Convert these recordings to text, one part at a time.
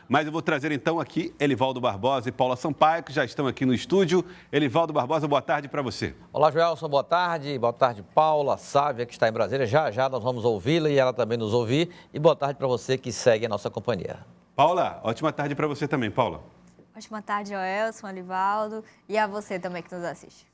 mas eu vou trazer então aqui Elivaldo Barbosa e Paula Sampaio, que já estão aqui no estúdio. Elivaldo Barbosa, boa tarde para você. Olá, Joelson, boa tarde. Boa tarde, Paula Sávia, que está em Brasília. Já nós vamos ouvi-la e ela também nos ouvir. E boa tarde para você que segue a nossa companhia. Paula, ótima tarde para você também, Paula. Ótima tarde, Joelson, Elivaldo, e a você também que nos assiste.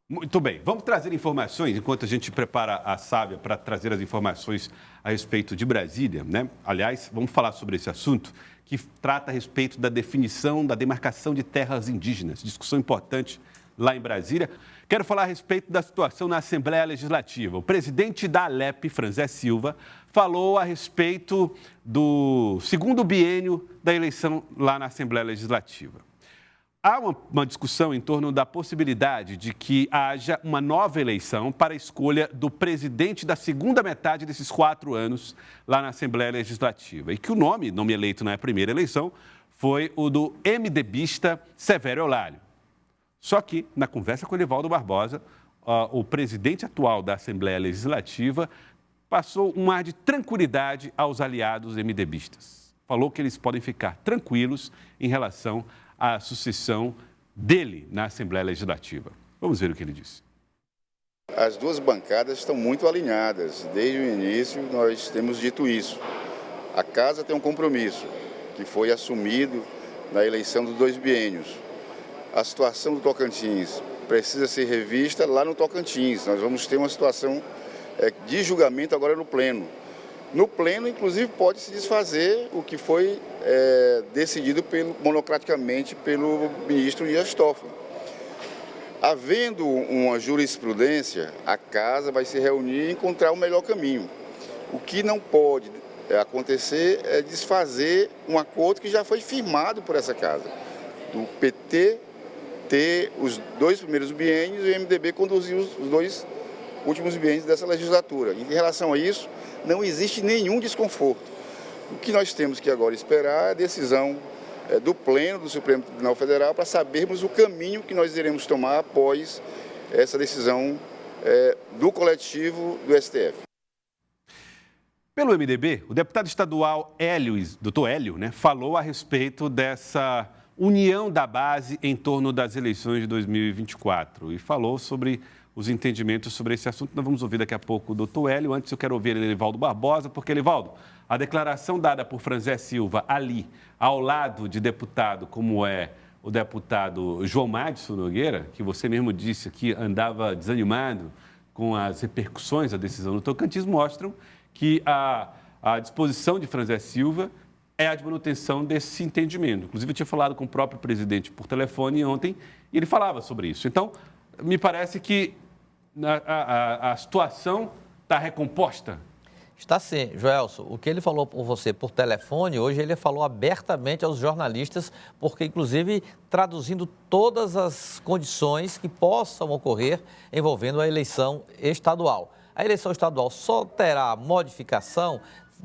Muito bem, vamos trazer informações, enquanto a gente prepara a Sávia para trazer as informações a respeito de Brasília, né? Aliás, vamos falar sobre esse assunto que trata a respeito da definição, da demarcação de terras indígenas, discussão importante lá em Brasília. Quero falar a respeito da situação na Assembleia Legislativa. O presidente da ALEP, Franzé Silva, falou a respeito do segundo biênio da eleição lá na Assembleia Legislativa. Há uma discussão em torno da possibilidade de que haja uma nova eleição para a escolha do presidente da segunda metade desses 4 anos lá na Assembleia Legislativa. E que o nome eleito na primeira eleição, foi o do MDBista Severo Eulálio. Só que, na conversa com o Elivaldo Barbosa, o presidente atual da Assembleia Legislativa passou um ar de tranquilidade aos aliados MDBistas. Falou que eles podem ficar tranquilos em relação à sucessão dele na Assembleia Legislativa. Vamos ver o que ele disse. As duas bancadas estão muito alinhadas. Desde o início nós temos dito isso. A casa tem um compromisso que foi assumido na eleição dos 2 biênios. A situação do Tocantins precisa ser revista lá no Tocantins. Nós vamos ter uma situação de julgamento agora no Pleno. No Pleno, inclusive, pode se desfazer o que foi decidido monocraticamente pelo ministro Dias Toffoli. Havendo uma jurisprudência, a Casa vai se reunir e encontrar o melhor caminho. O que não pode acontecer é desfazer um acordo que já foi firmado por essa Casa. Do PT ter os 2 primeiros biênios e o MDB conduzir os 2 últimos biênios dessa legislatura. Em relação a isso, não existe nenhum desconforto. O que nós temos que agora esperar é a decisão do Pleno do Supremo Tribunal Federal para sabermos o caminho que nós iremos tomar após essa decisão do coletivo do STF. Pelo MDB, o deputado estadual doutor Hélio, falou a respeito dessa união da base em torno das eleições de 2024 e falou sobre os entendimentos sobre esse assunto. Nós vamos ouvir daqui a pouco o doutor Hélio. Antes eu quero ouvir Elivaldo Barbosa, porque, Elivaldo, a declaração dada por Franzé Silva ali, ao lado de deputado como é o deputado João Madison Nogueira, que você mesmo disse que andava desanimado com as repercussões da decisão do Tocantins, mostram que a disposição de Franzé Silva é a de manutenção desse entendimento. Inclusive, eu tinha falado com o próprio presidente por telefone ontem e ele falava sobre isso. Então, me parece que a situação está recomposta. Está sim, Joelson. O que ele falou por você por telefone, hoje ele falou abertamente aos jornalistas, porque inclusive traduzindo todas as condições que possam ocorrer envolvendo a eleição estadual. A eleição estadual só terá modificação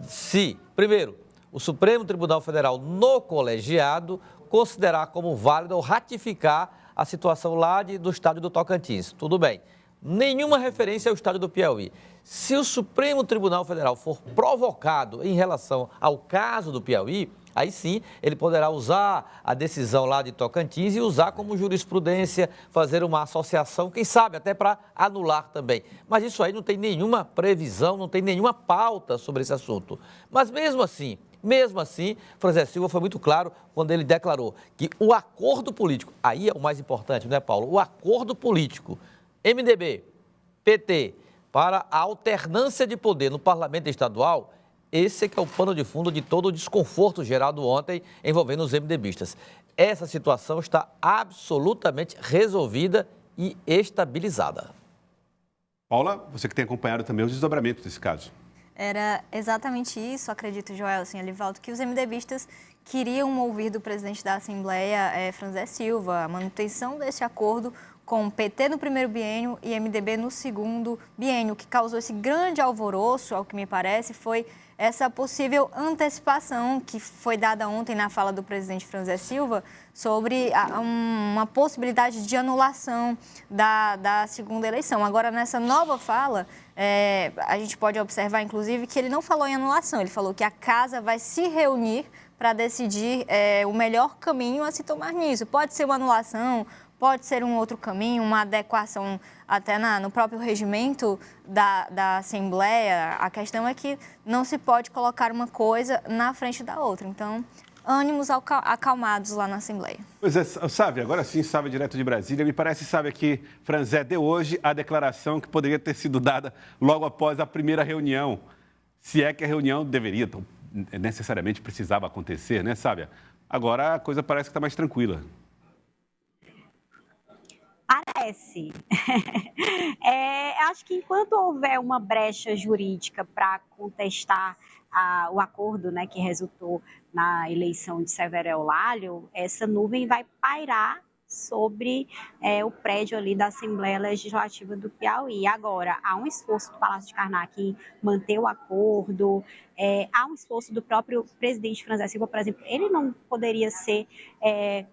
se, primeiro, o Supremo Tribunal Federal, no colegiado, considerar como válido ou ratificar a situação lá do estado do Tocantins. Tudo bem. Nenhuma referência ao estado do Piauí. Se o Supremo Tribunal Federal for provocado em relação ao caso do Piauí, aí sim ele poderá usar a decisão lá de Tocantins e usar como jurisprudência, fazer uma associação, quem sabe até para anular também. Mas isso aí não tem nenhuma previsão, não tem nenhuma pauta sobre esse assunto. Mas mesmo assim, Franzé Silva foi muito claro quando ele declarou que o acordo político, aí é o mais importante, não é, Paulo? O acordo político, MDB, PT, para a alternância de poder no parlamento estadual, esse é que é o pano de fundo de todo o desconforto gerado ontem envolvendo os MDBistas. Essa situação está absolutamente resolvida e estabilizada. Paula, você que tem acompanhado também os desdobramentos desse caso. Era exatamente isso, acredito, Joelson e Elivaldo, que os MDBistas queriam ouvir do presidente da Assembleia, Franzé Silva, a manutenção desse acordo com o PT no primeiro biênio e MDB no segundo biênio. O que causou esse grande alvoroço, ao que me parece, foi essa possível antecipação que foi dada ontem na fala do presidente Franzé Silva sobre uma possibilidade de anulação da segunda eleição. Agora, nessa nova fala, a gente pode observar, inclusive, que ele não falou em anulação, ele falou que a casa vai se reunir para decidir o melhor caminho a se tomar nisso. Pode ser uma anulação, pode ser um outro caminho, uma adequação até no próprio regimento da Assembleia. A questão é que não se pode colocar uma coisa na frente da outra. Então, ânimos acalmados lá na Assembleia. Pois é, Sávia, agora sim, Sávia, direto de Brasília. Me parece, Sávia, que Franzé deu hoje a declaração que poderia ter sido dada logo após a primeira reunião. Se é que a reunião deveria, então, necessariamente precisava acontecer, né, Sávia? Agora a coisa parece que está mais tranquila. Parece. Acho que enquanto houver uma brecha jurídica para contestar o acordo, né, que resultou na eleição de Severo Eulálio, essa nuvem vai pairar sobre o prédio ali da Assembleia Legislativa do Piauí. Agora, há um esforço do Palácio de Karnak em manter o acordo, há um esforço do próprio presidente Franzé Silva, por exemplo, ele não poderia ser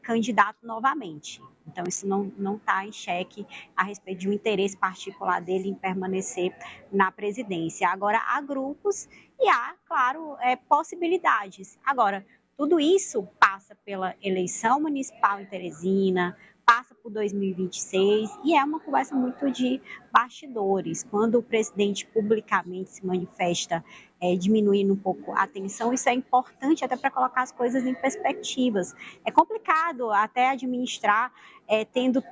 candidato novamente. Então, isso não está em xeque a respeito de um interesse particular dele em permanecer na presidência. Agora, há grupos e há, claro, possibilidades. Agora, tudo isso passa pela eleição municipal em Teresina, passa por 2026 e é uma conversa muito de bastidores. Quando o presidente publicamente se manifesta diminuindo um pouco a tensão, isso é importante até para colocar as coisas em perspectivas. É complicado até administrar tendo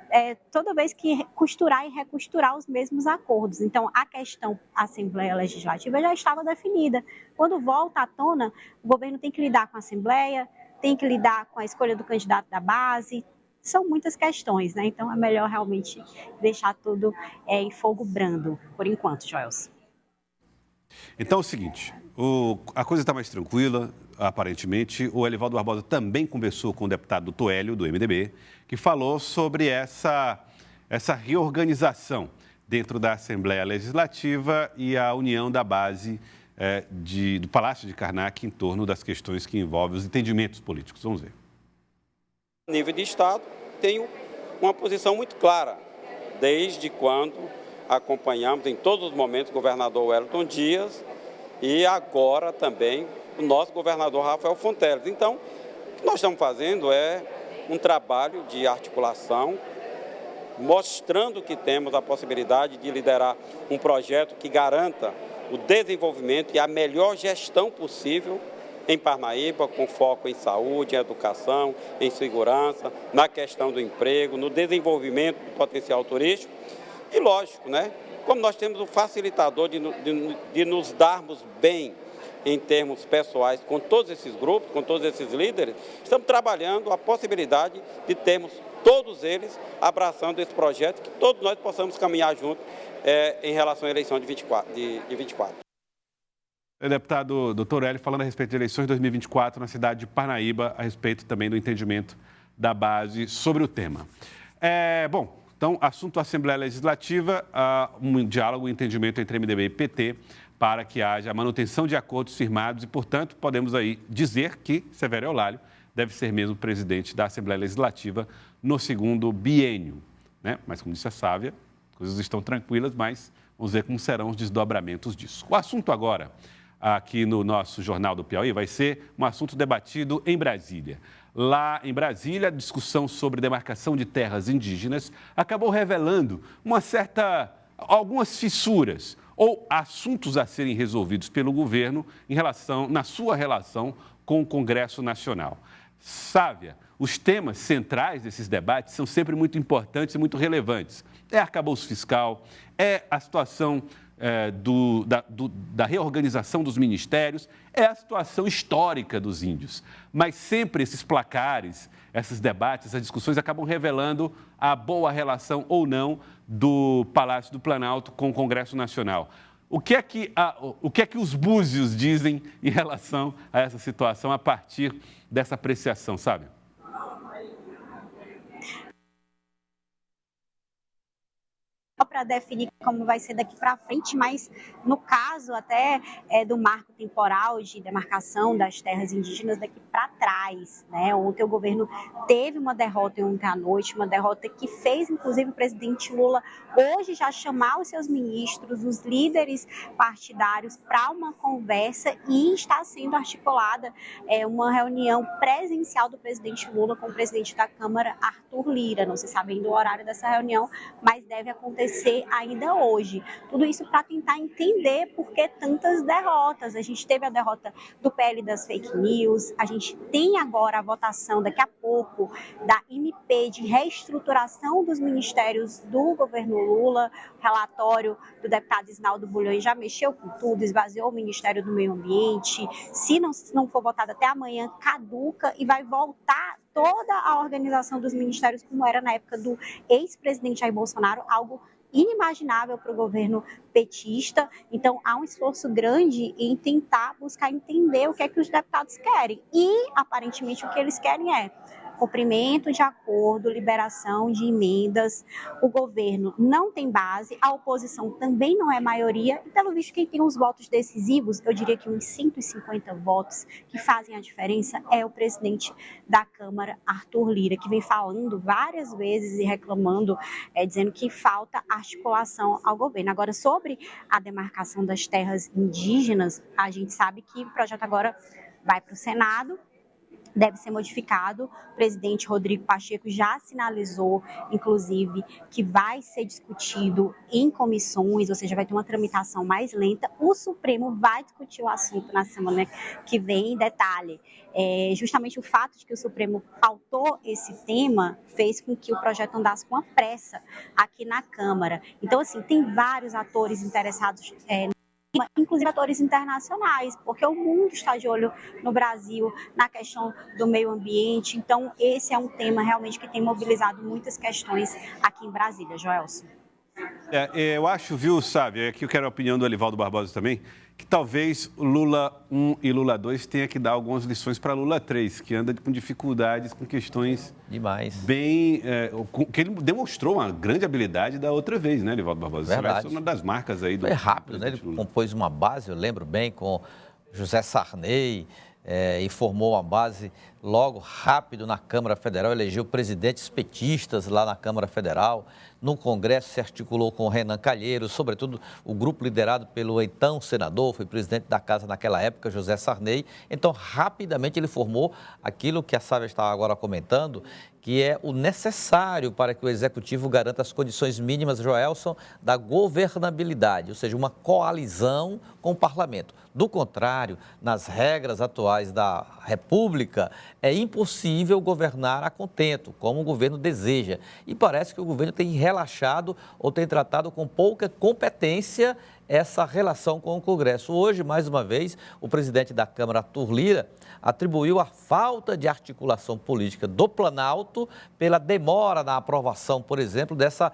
toda vez que costurar e recosturar os mesmos acordos. Então, a questão Assembleia Legislativa já estava definida. Quando volta à tona, o governo tem que lidar com a Assembleia, tem que lidar com a escolha do candidato da base. São muitas questões, né? Então, é melhor realmente deixar tudo em fogo brando, por enquanto, Joelson. Então é o seguinte, a coisa está mais tranquila, aparentemente. O Elivaldo Barbosa também conversou com o deputado Toélio, do MDB, que falou sobre essa reorganização dentro da Assembleia Legislativa e a união da base do Palácio de Karnak em torno das questões que envolvem os entendimentos políticos. Vamos ver. A nível de Estado, tenho uma posição muito clara, desde quando acompanhamos em todos os momentos o governador Wellington Dias e agora também o nosso governador Rafael Fonteles. Então, o que nós estamos fazendo é um trabalho de articulação, mostrando que temos a possibilidade de liderar um projeto que garanta o desenvolvimento e a melhor gestão possível em Parnaíba, com foco em saúde, em educação, em segurança, na questão do emprego, no desenvolvimento do potencial turístico. E lógico, né? Como nós temos o facilitador de nos darmos bem em termos pessoais com todos esses grupos, com todos esses líderes, estamos trabalhando a possibilidade de termos todos eles abraçando esse projeto, que todos nós possamos caminhar juntos em relação à eleição de 24. O deputado Dr. Hélio falando a respeito de eleições de 2024 na cidade de Parnaíba, a respeito também do entendimento da base sobre o tema. Então, assunto Assembleia Legislativa, um diálogo, um entendimento entre MDB e PT para que haja a manutenção de acordos firmados e, portanto, podemos aí dizer que Severo Eulálio deve ser mesmo presidente da Assembleia Legislativa no segundo biênio, né? Mas, como disse a Sávia, coisas estão tranquilas, mas vamos ver como serão os desdobramentos disso. O assunto agora, aqui no nosso Jornal do Piauí, vai ser um assunto debatido em Brasília. Lá em Brasília, a discussão sobre demarcação de terras indígenas acabou revelando algumas fissuras ou assuntos a serem resolvidos pelo governo na sua relação com o Congresso Nacional. Sávia, os temas centrais desses debates são sempre muito importantes e muito relevantes. É arcabouço fiscal, é a situação da reorganização dos ministérios, é a situação histórica dos índios. Mas sempre esses placares, esses debates, essas discussões acabam revelando a boa relação ou não do Palácio do Planalto com o Congresso Nacional. O que é que os búzios dizem em relação a essa situação a partir dessa apreciação, sabe? Para definir como vai ser daqui para frente, mas no caso até do marco temporal de demarcação das terras indígenas daqui para trás, né? Ontem o governo teve uma derrota ontem à noite, uma derrota que fez inclusive o presidente Lula hoje já chamar os seus ministros, os líderes partidários para uma conversa, e está sendo articulada uma reunião presencial do presidente Lula com o presidente da Câmara, Arthur Lira. Não se sabe ainda o horário dessa reunião, mas deve acontecer ainda hoje. Tudo isso para tentar entender por que tantas derrotas. A gente teve a derrota do PL das fake news, a gente tem agora a votação daqui a pouco da MP de reestruturação dos ministérios do governo Lula. O relatório do deputado Isnaldo Bulhões já mexeu com tudo, esvaziou o Ministério do Meio Ambiente. Se não for votado até amanhã, caduca e vai voltar toda a organização dos ministérios como era na época do ex-presidente Jair Bolsonaro, algo inimaginável para o governo petista. Então, há um esforço grande em tentar buscar entender o que é que os deputados querem. E, aparentemente, o que eles querem é cumprimento de acordo, liberação de emendas. O governo não tem base, a oposição também não é maioria, e pelo visto quem tem os votos decisivos, eu diria que uns 150 votos que fazem a diferença, é o presidente da Câmara, Arthur Lira, que vem falando várias vezes e reclamando, dizendo que falta articulação ao governo. Agora, sobre a demarcação das terras indígenas, a gente sabe que o projeto agora vai para o Senado, deve ser modificado. O presidente Rodrigo Pacheco já sinalizou, inclusive, que vai ser discutido em comissões, ou seja, vai ter uma tramitação mais lenta. O Supremo vai discutir o assunto na semana que vem. Em detalhe, justamente o fato de que o Supremo pautou esse tema fez com que o projeto andasse com a pressa aqui na Câmara. Então, assim, tem vários atores interessados inclusive atores internacionais, porque o mundo está de olho no Brasil, na questão do meio ambiente. Então, esse é um tema realmente que tem mobilizado muitas questões aqui em Brasília, Joelson. Eu acho, viu, Sávia, aqui eu quero a opinião do Elivaldo Barbosa também, que talvez o Lula 1 e Lula 2 tenha que dar algumas lições para Lula 3, que anda com dificuldades, com questões bem... que ele demonstrou uma grande habilidade da outra vez, né, Elivaldo Barbosa? Verdade. Essa é uma das marcas aí do... Foi rápido, né? Ele compôs uma base, eu lembro bem, com José Sarney, e formou uma base logo rápido na Câmara Federal, elegeu presidentes petistas lá na Câmara Federal. No Congresso se articulou com o Renan Calheiros, sobretudo o grupo liderado pelo então senador, foi presidente da casa naquela época, José Sarney. Então, rapidamente ele formou aquilo que a Sávia estava agora comentando, que é o necessário para que o Executivo garanta as condições mínimas, Joelson, da governabilidade, ou seja, uma coalizão com o Parlamento. Do contrário, nas regras atuais da República, é impossível governar a contento, como o governo deseja. E parece que o governo tem relaxado ou tem tratado com pouca competência essa relação com o Congresso. Hoje, mais uma vez, o presidente da Câmara, Arthur Lira, atribuiu a falta de articulação política do Planalto pela demora na aprovação, por exemplo, dessa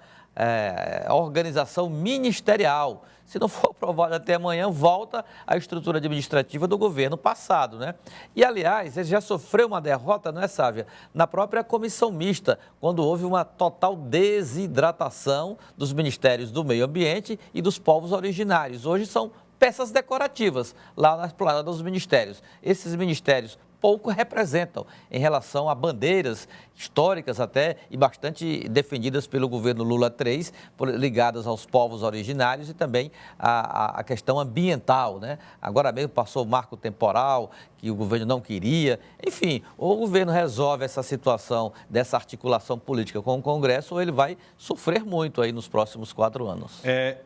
organização ministerial. Se não for aprovado até amanhã, volta à estrutura administrativa do governo passado, né? E, aliás, ele já sofreu uma derrota, não é, Sávia? Na própria comissão mista, quando houve uma total desidratação dos ministérios do meio ambiente e dos povos originários. Hoje são peças decorativas lá na esplanada dos ministérios. Esses ministérios pouco representam em relação a bandeiras históricas até e bastante defendidas pelo governo Lula III, ligadas aos povos originários e também a questão ambiental, né? Agora mesmo passou o marco temporal que o governo não queria. Enfim, ou o governo resolve essa situação dessa articulação política com o Congresso ou ele vai sofrer muito aí nos próximos 4 anos.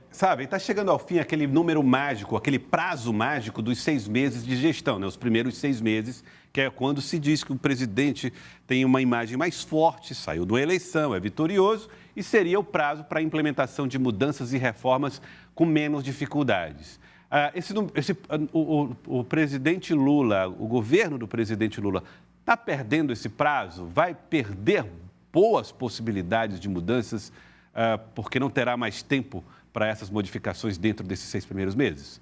Sabe, está chegando ao fim aquele número mágico, aquele prazo mágico dos 6 meses de gestão, né? Os primeiros 6 meses, que é quando se diz que o presidente tem uma imagem mais forte, saiu de uma eleição, é vitorioso, e seria o prazo para a implementação de mudanças e reformas com menos dificuldades. O presidente Lula, o governo do presidente Lula, está perdendo esse prazo? Vai perder boas possibilidades de mudanças porque não terá mais tempo para essas modificações dentro desses 6 primeiros meses?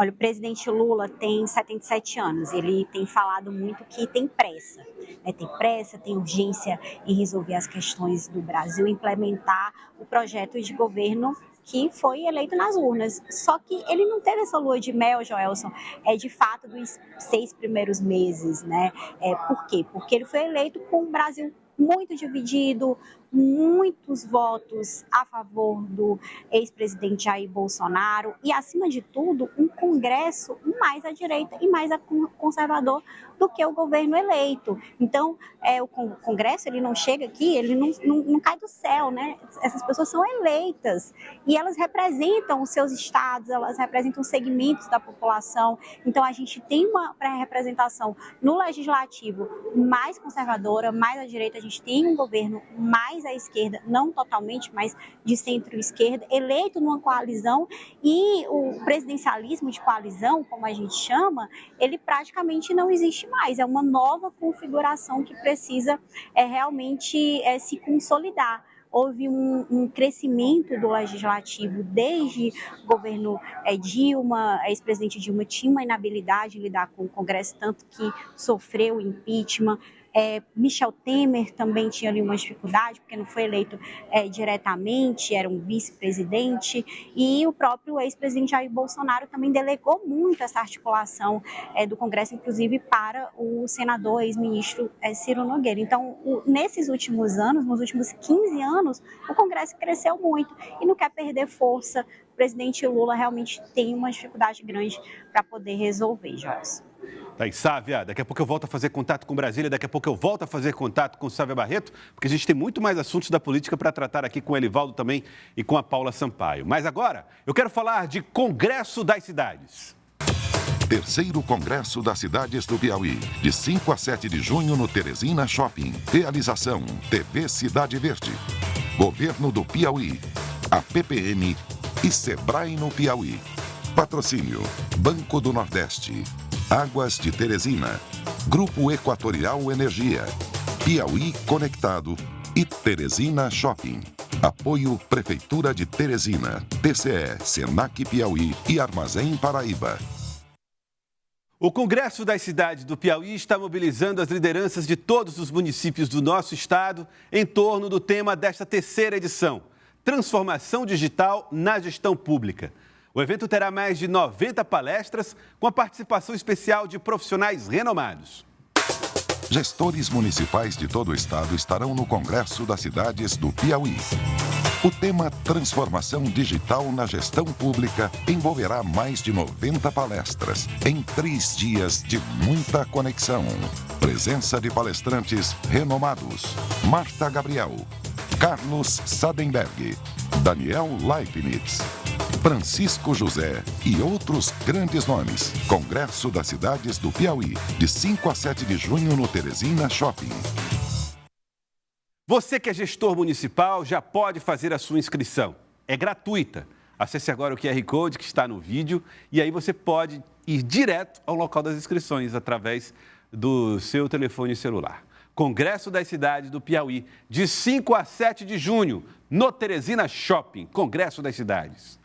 Olha, o presidente Lula tem 77 anos, ele tem falado muito que tem pressa, né? Tem pressa, tem urgência em resolver as questões do Brasil, implementar o projeto de governo que foi eleito nas urnas. Só que ele não teve essa lua de mel, Joelson, de fato dos 6 primeiros meses, né? Por quê? Porque ele foi eleito com o Brasil muito dividido, muitos votos a favor do ex-presidente Jair Bolsonaro e, acima de tudo, um Congresso mais à direita e mais conservador do que o governo eleito. Então, o Congresso, ele não chega aqui, ele não cai do céu, né? Essas pessoas são eleitas e elas representam os seus estados, elas representam segmentos da população. Então, a gente tem uma pré-representação no legislativo mais conservadora, mais à direita. A gente tem um governo mais à esquerda, não totalmente, mas de centro-esquerda, eleito numa coalizão, e o presidencialismo de coalizão, como a gente chama, ele praticamente não existe mais. É uma nova configuração que precisa realmente se consolidar. Houve um crescimento do legislativo desde o governo Dilma, a ex-presidente Dilma tinha uma inabilidade em lidar com o Congresso, tanto que sofreu impeachment. Michel Temer também tinha ali uma dificuldade, porque não foi eleito diretamente, era um vice-presidente, e o próprio ex-presidente Jair Bolsonaro também delegou muito essa articulação do Congresso, inclusive para o senador ex-ministro Ciro Nogueira. Então, nesses últimos anos, nos últimos 15 anos, o Congresso cresceu muito e não quer perder força. O presidente Lula realmente tem uma dificuldade grande para poder resolver, Joyce. Tá aí, Sávia, daqui a pouco eu volto a fazer contato com Brasília, daqui a pouco eu volto a fazer contato com Sávia Barreto, porque a gente tem muito mais assuntos da política para tratar aqui com o Elivaldo também e com a Paula Sampaio. Mas agora, eu quero falar de Congresso das Cidades. Terceiro Congresso das Cidades do Piauí, de 5 a 7 de junho no Teresina Shopping. Realização TV Cidade Verde. Governo do Piauí, a PPM e Sebrae no Piauí. Patrocínio Banco do Nordeste, Águas de Teresina, Grupo Equatorial Energia, Piauí Conectado e Teresina Shopping. Apoio Prefeitura de Teresina, TCE, Senac Piauí e Armazém Paraíba. O Congresso das Cidades do Piauí está mobilizando as lideranças de todos os municípios do nosso estado em torno do tema desta terceira edição, Transformação Digital na Gestão Pública. O evento terá mais de 90 palestras com a participação especial de profissionais renomados. Gestores municipais de todo o estado estarão no Congresso das Cidades do Piauí. O tema Transformação Digital na Gestão Pública envolverá mais de 90 palestras em 3 dias de muita conexão. Presença de palestrantes renomados: Marta Gabriel, Carlos Sadenberg, Daniel Leibniz, Francisco José e outros grandes nomes. Congresso das Cidades do Piauí, de 5 a 7 de junho no Teresina Shopping. Você que é gestor municipal já pode fazer a sua inscrição. É gratuita. Acesse agora o QR Code que está no vídeo e aí você pode ir direto ao local das inscrições através do seu telefone celular. Congresso das Cidades do Piauí, de 5 a 7 de junho, no Teresina Shopping. Congresso das Cidades.